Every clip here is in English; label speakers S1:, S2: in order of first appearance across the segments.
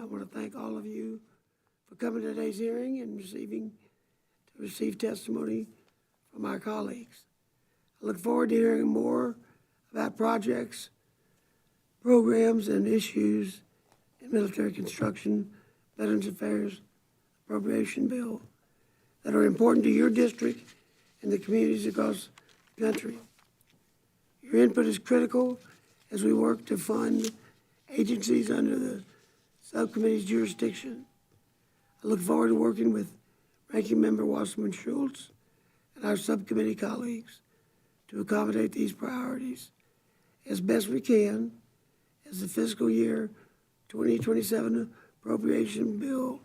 S1: I want to thank all of you for coming to today's hearing and receive testimony from our colleagues. I look forward to hearing more about projects, programs, and issues in military construction, Veterans Affairs, Appropriation Bill that are important to your district and the communities across the country. Your input is critical as we work to fund agencies under the subcommittee's jurisdiction. I look forward to working with Ranking Member Wasserman Schultz and our subcommittee colleagues to accommodate these priorities as best we can as the fiscal year 2027 appropriation bill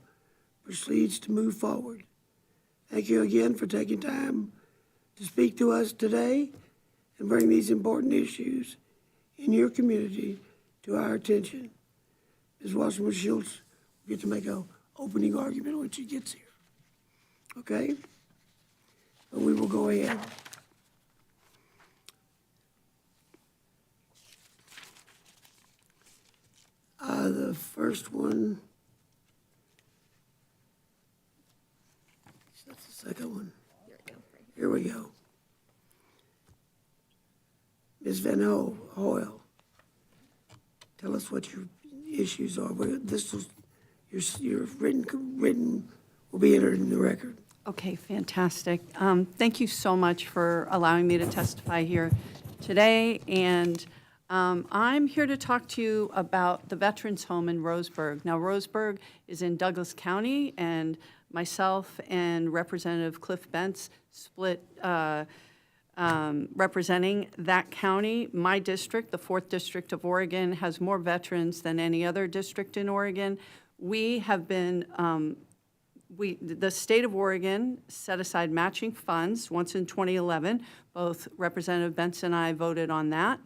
S1: proceeds to move forward. Thank you again for taking time to speak to us today and bring these important issues in your community to our attention. Ms. Wasserman Schultz will get to make an opening argument when she gets here. Okay? But we will go ahead. The first one, that's the second one. Here we go. Ms. Van Hoyle, tell us what your issues are. Your written will be entered in the record.
S2: Okay, fantastic. Thank you so much for allowing me to testify here today. And I'm here to talk to you about the Veterans Home in Roseburg. Now, Roseburg is in Douglas County, and myself and Representative Cliff Bentz split representing that county. My district, the 4th District of Oregon, has more veterans than any other district in Oregon. We have been, the state of Oregon set aside matching funds once in 2011. Both Representative Bentz and I voted on that.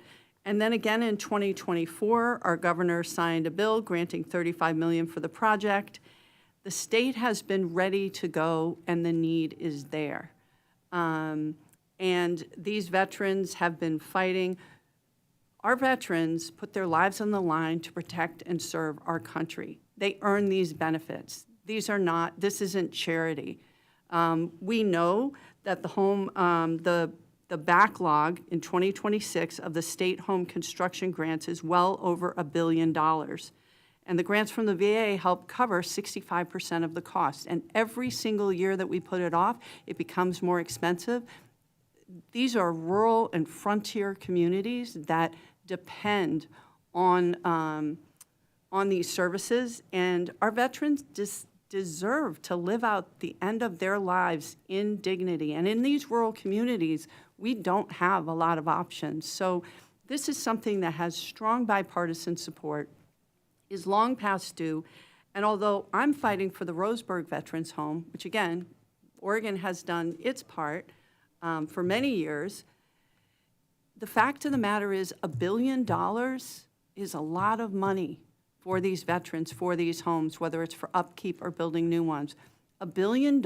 S2: And then again in 2024, our governor signed a bill granting $35 million for the project. The state has been ready to go, and the need is there. And these veterans have been fighting. Our veterans put their lives on the line to protect and serve our country. They earn these benefits. This isn't charity. We know that the backlog in 2026 of the state home construction grants is well over $1 billion. And the grants from the VA help cover 65% of the cost. And every single year that we put it off, it becomes more expensive. These are rural and frontier communities that depend on these services, and our veterans deserve to live out the end of their lives in dignity. And in these rural communities, we don't have a lot of options. So this is something that has strong bipartisan support, is long past due, and although I'm fighting for the Roseburg Veterans Home, which again, Oregon has done its part for many years, the fact of the matter is $1 billion is a lot of money for these veterans, for these homes, whether it's for upkeep or building new ones. $1 billion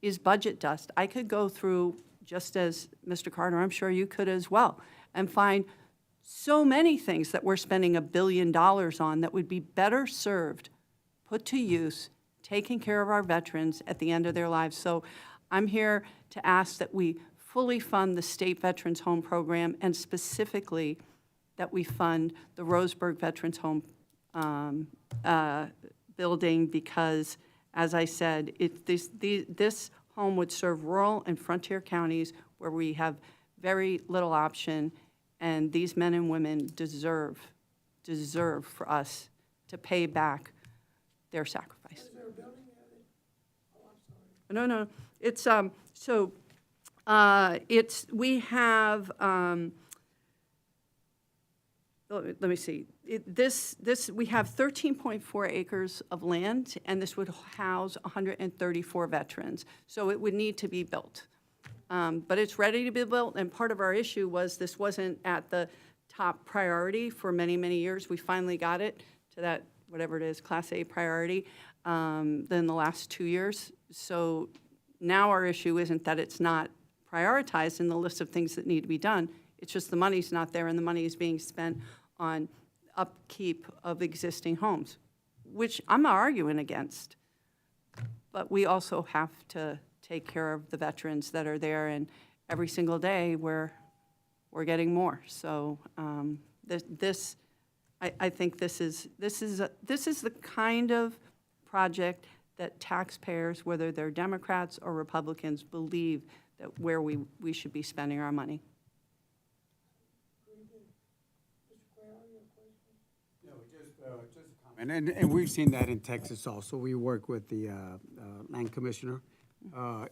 S2: is budget dust. I could go through, just as Mr. Carter, I'm sure you could as well, and find so many things that we're spending $1 billion on that would be better served, put to use, taking care of our veterans at the end of their lives. So I'm here to ask that we fully fund the State Veterans Home Program, and specifically that we fund the Roseburg Veterans Home building, because, as I said, this home would serve rural and frontier counties where we have very little option, and these men and women deserve for us to pay back their sacrifice.
S1: Is there a building there? Oh, I'm sorry.
S2: No. It's we have. Let me see. We have 13.4 acres of land, and this would house 134 veterans. So it would need to be built. But it's ready to be built, and part of our issue was this wasn't at the top priority for many, many years. We finally got it to that, whatever it is, Class A priority, in the last 2 years. So now our issue isn't that it's not prioritized in the list of things that need to be done. It's just the money's not there, and the money is being spent on upkeep of existing homes. which I'm not arguing against. But we also have to take care of the veterans that are there, and every single day we're getting more. So I think this is the kind of project that taxpayers, whether they're Democrats or Republicans, believe that where we should be spending our money.
S3: No, just a comment. And we've seen that in Texas also. We work with the land commissioner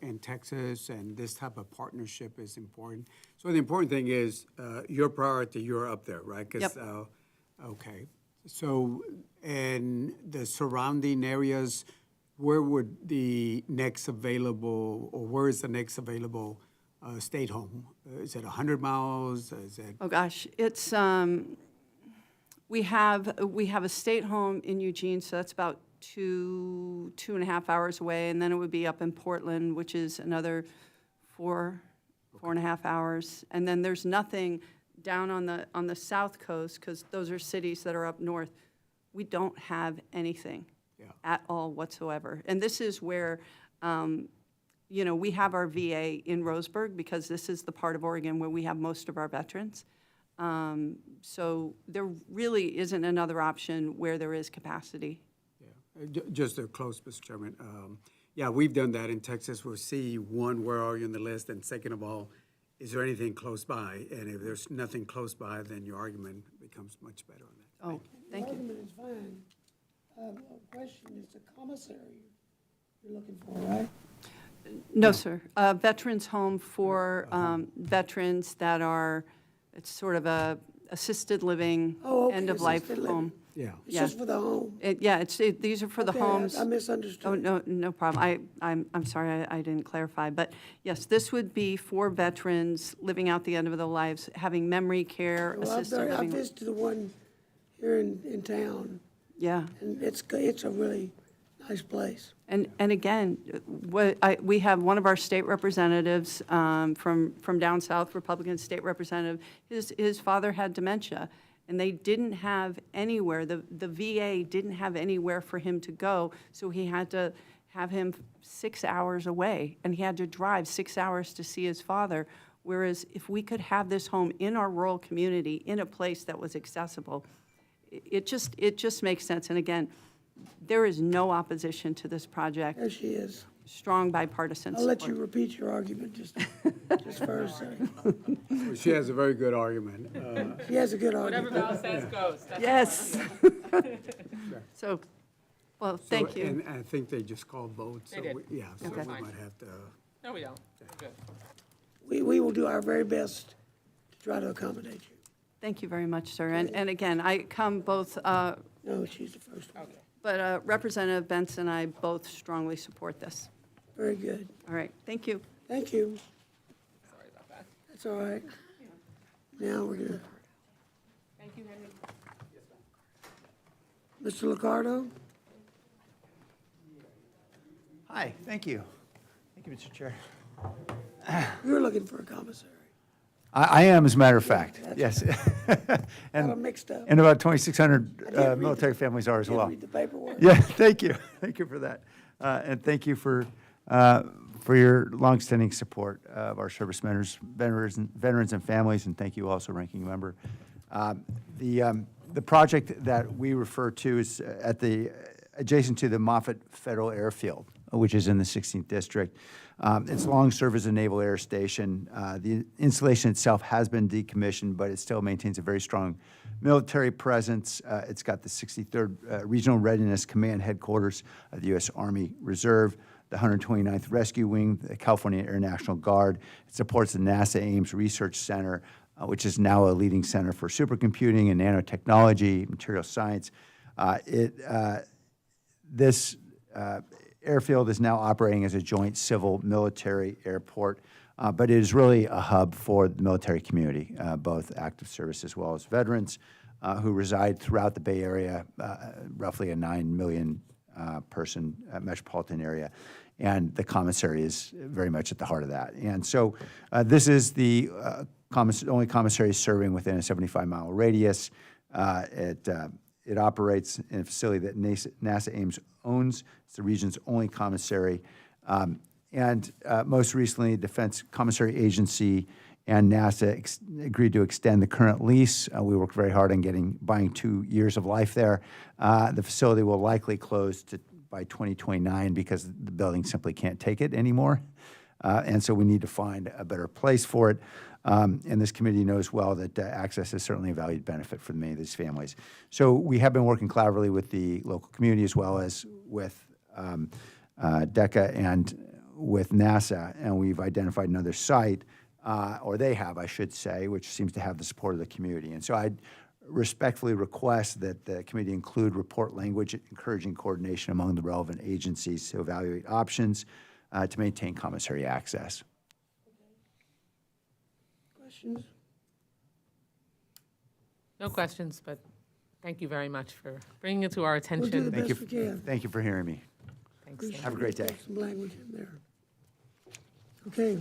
S3: in Texas, and this type of partnership is important. So the important thing is your priority, you're up there, right? 'Cause,
S2: Yep.
S3: Okay. So in the surrounding areas, where would the next available, or where is the next available state home? Is it 100 miles? Is it?
S2: Oh, gosh, it's, we have a state home in Eugene, so that's about 2.5 hours away, and then it would be up in Portland, which is another 4.5 hours. And then there's nothing down on the south coast, because those are cities that are up north. We don't have anything at all whatsoever. And this is where, we have our VA in Roseburg, because this is the part of Oregon where we have most of our veterans. So there really isn't another option where there is capacity.
S3: Yeah, just to close, Mr. Chairman. Yeah, we've done that in Texas. We'll see, one, where are you on the list? And second of all, is there anything close by? And if there's nothing close by, then your argument becomes much better on that.
S2: Oh, thank
S1: The
S2: you.
S1: argument is fine. Question is the commissary you're looking for, right?
S2: No, sir. Veterans home for veterans that are, it's sort of a assisted living,
S1: Oh, okay,
S2: end-of-life
S1: assisted living.
S2: home.
S3: Yeah.
S1: It's
S2: Yeah.
S1: just for the home.
S2: These are for the
S1: Okay,
S2: homes.
S1: I misunderstood.
S2: Oh, no problem. I'm sorry, I didn't clarify. But yes, this would be for veterans living out the end of their lives, having memory care,
S1: Well,
S2: assisted
S1: I
S2: living.
S1: visited the one here in town,
S2: Yeah.
S1: and it's a really nice place.
S2: And again, we have one of our state representatives from down south, Republican state representative, his father had dementia, and they didn't have anywhere, the VA didn't have anywhere for him to go, so he had to have him 6 hours away, and he had to drive 6 hours to see his father. Whereas if we could have this home in our rural community, in a place that was accessible, it just makes sense. And again, there is no opposition to this project.
S1: There she is.
S2: Strong bipartisan
S1: I'll let
S2: support.
S1: you repeat your argument just for a second.
S3: Well, she has a very good argument.
S1: She has a good
S4: Whatever
S1: argument.
S4: Val says goes. That's
S2: Yes. So, well, thank
S3: So,
S2: you.
S3: And I think they just called votes.
S4: They
S3: So
S4: did.
S3: yeah, so
S2: Okay.
S3: we might have to.
S4: No, we don't. We're good.
S1: We will do our very best to try to accommodate you.
S2: Thank you very much, sir. And again, I come both,
S1: No, she's the first one.
S4: Okay.
S2: but Representative Benson and I both strongly support this.
S1: Very good.
S2: All right, thank you.
S1: Thank you.
S4: Sorry about that.
S1: That's all right. Now we're gonna,
S4: Thank you, Henry.
S1: Mr. Licardo?
S5: Hi, thank you. Thank you, Mr. Chair.
S1: You're looking for a commissary.
S5: I am, as a matter of fact, yes.
S1: Got
S5: And
S1: them mixed up.
S5: and about
S1: I did
S5: 2,600
S1: read
S5: military families are as
S1: Didn't
S5: well.
S1: read the paperwork.
S5: Yeah, thank you. Thank you for that. And thank you for your longstanding support of our service members, veterans and families, and thank you also, Ranking Member. The project that we refer to is adjacent to the Moffett Federal Airfield, which is in the 16th District. It's long served as a naval air station. The installation itself has been decommissioned, but it still maintains a very strong military presence. It's got the 63rd Regional Readiness Command headquarters of the U.S. Army Reserve, the 129th Rescue Wing, the California Air National Guard. It supports the NASA Ames Research Center, which is now a leading center for supercomputing and nanotechnology, material science. This airfield is now operating as a joint civil-military airport, but it is really a hub for the military community, both active service as well as veterans who reside throughout the Bay Area, roughly a 9 million person metropolitan area. And the commissary is very much at the heart of that. And so this is the only commissary serving within a 75-mile radius. It It operates in a facility that NASA Ames owns. It's the region's only commissary. Most recently, Defense Commissary Agency and NASA agreed to extend the current lease. We worked very hard on buying 2 years of life there. The facility will likely close by 2029 because the building simply can't take it anymore. And so we need to find a better place for it. And this committee knows well that access is certainly a valued benefit for many of these families. So we have been working collaboratively with the local community as well as with DECA and with NASA, and we've identified another site, or they have, I should say, which seems to have the support of the community. And so I'd respectfully request that the committee include report language encouraging coordination among the relevant agencies to evaluate options to maintain commissary access.
S1: Questions?
S4: No questions, but thank you very much for bringing it to our
S1: We'll do the
S4: attention.
S5: Thank you.
S1: best we can.
S5: Thank you for hearing me.
S4: Thanks, Sam.
S5: Have a great day.
S1: Put some language in there. Okay.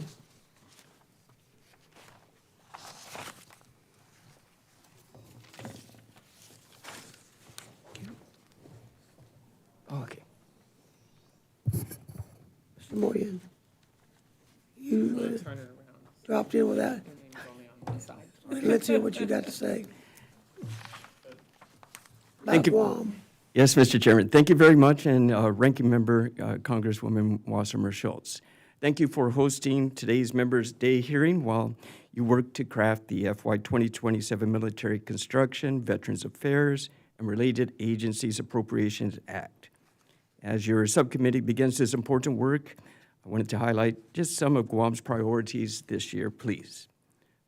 S5: Okay.
S1: Mr. Moyen, you
S4: Turn it around.
S1: dropped in with that.
S4: Your name's only on one side.
S1: Let's hear what you got to say. About
S6: Thank you.
S1: Guam.
S6: Yes, Mr. Chairman. Thank you very much, and Ranking Member Congresswoman Wasserman Schultz. Thank you for hosting today's Members' Day hearing while you work to craft the FY 2027 Military Construction, Veterans Affairs, and Related Agencies Appropriations Act. As your subcommittee begins this important work, I wanted to highlight just some of Guam's priorities this year, please.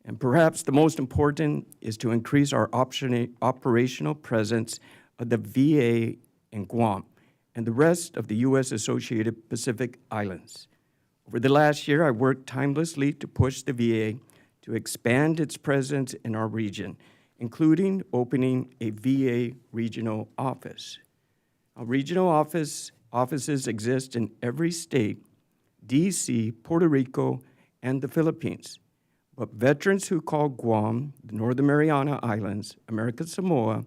S6: And perhaps the most important is to increase our operational presence of the VA in Guam and the rest of the U.S. Associated Pacific Islands. Over the last year, I worked tirelessly to push the VA to expand its presence in our region, including opening a VA regional office. Regional offices exist in every state, D.C., Puerto Rico, and the Philippines. But veterans who call Guam, the Northern Mariana Islands, American Samoa,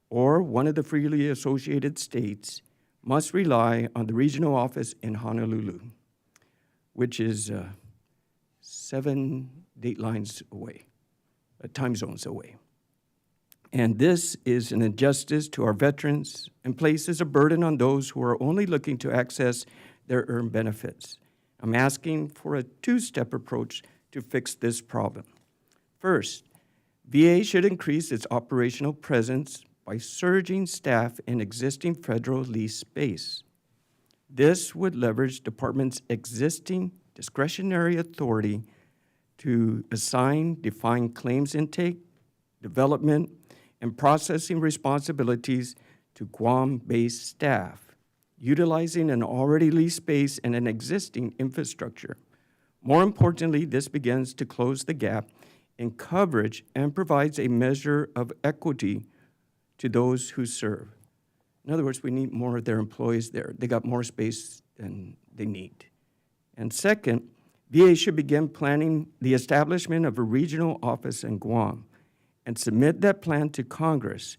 S6: or one of the freely associated states must rely on the regional office in Honolulu, which is 7 date lines away, time zones away. And this is an injustice to our veterans and places a burden on those who are only looking to access their earned benefits. I'm asking for a two-step approach to fix this problem. First, VA should increase its operational presence by surging staff in existing federal lease space. This would leverage department's existing discretionary authority to assign defined claims intake, development, and processing responsibilities to Guam-based staff, utilizing an already leased space and an existing infrastructure. More importantly, this begins to close the gap in coverage and provides a measure of equity to those who serve. In other words, we need more of their employees there. They got more space than they need. And second, VA should begin planning the establishment of a regional office in Guam and submit that plan to Congress.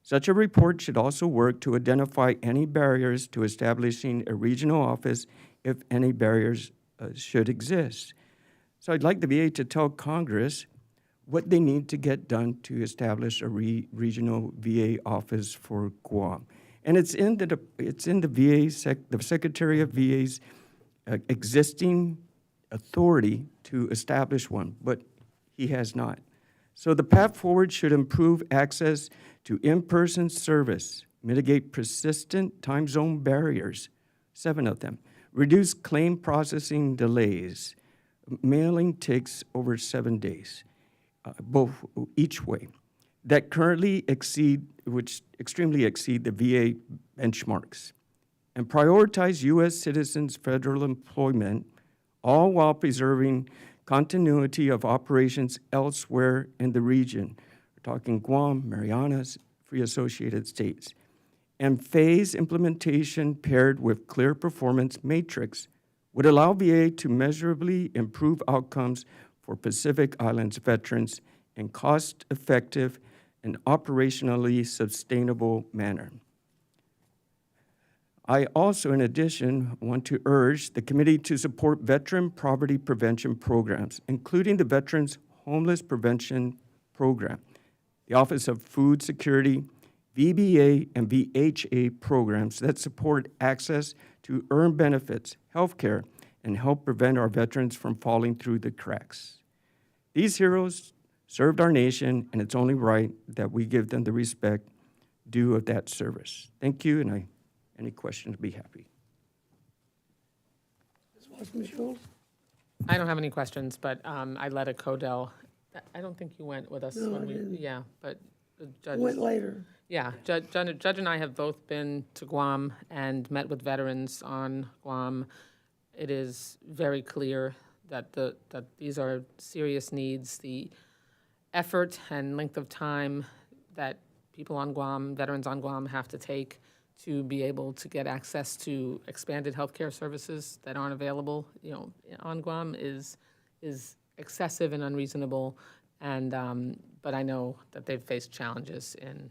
S6: Such a report should also work to identify any barriers to establishing a regional office if any barriers should exist. So I'd like the VA to tell Congress what they need to get done to establish a regional VA office for Guam. And it's in the VA, the Secretary of VA's existing authority to establish one, but he has not. So the path forward should improve access to in-person service, mitigate persistent time zone barriers, 7 of them, reduce claim processing delays. Mailing takes over 7 days, both each way, that currently extremely exceed the VA benchmarks, and prioritize U.S. citizens' federal employment, all while preserving continuity of operations elsewhere in the region. We're talking Guam, Marianas, Free Associated States. And phase implementation paired with clear performance matrix would allow VA to measurably improve outcomes for Pacific Islands veterans in cost-effective, an operationally sustainable manner. I also, in addition, want to urge the committee to support veteran poverty prevention programs, including the Veterans Homeless Prevention Program, the Office of Food Security, VBA and VHA programs that support access to earned benefits, health care, and help prevent our veterans from falling through the cracks. These heroes served our nation, and it's only right that we give them the respect due of that service. Thank you, and any questions, I'd be happy.
S1: Ms. Wasserman Schultz?
S4: I don't have any questions, but I led a CODEL. I don't think you went with us.
S1: No,
S4: when
S1: I
S4: we
S1: didn't.
S4: Yeah, but the
S1: Went
S4: judges.
S1: later.
S4: Yeah, Judge and I have both been to Guam and met with veterans on Guam. It is very clear that that these are serious needs. The effort and length of time that people on Guam, veterans on Guam, have to take to be able to get access to expanded healthcare services that aren't available, on Guam is excessive and unreasonable. And but I know that they've faced challenges in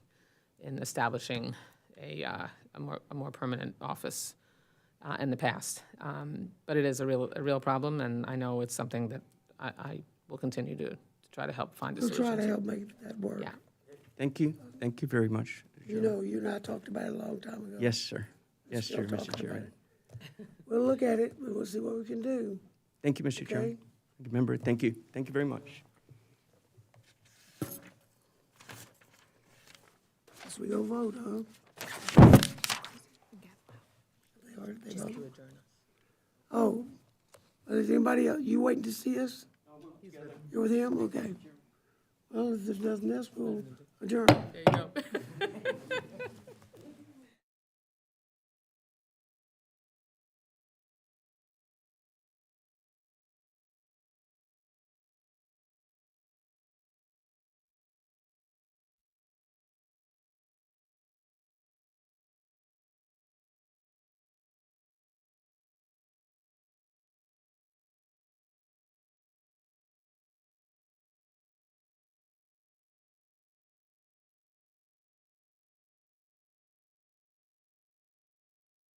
S4: establishing a more permanent office in the past. But it is a real problem, and I know it's something that I will continue to try to help find a
S1: We'll
S4: solution
S1: try to
S4: to.
S1: help make that work.
S4: Yeah.
S6: Thank you. Thank you very much.
S1: You know, you and I talked about it a long time ago.
S6: Yes, sir. Yes,
S1: Still
S6: sir, Mr.
S1: talking about
S6: Chairman.
S1: it. We'll look at it, and we'll see what we can do.
S6: Thank you, Mr. Chairman.
S1: Okay.
S6: Thank you, member. Thank you. Thank you very much.
S1: Guess we go vote, huh? They voted. Oh, is anybody else, you waiting to see us? You're with him? Okay. Well, if there's nothing else, we'll adjourn.
S4: There you go.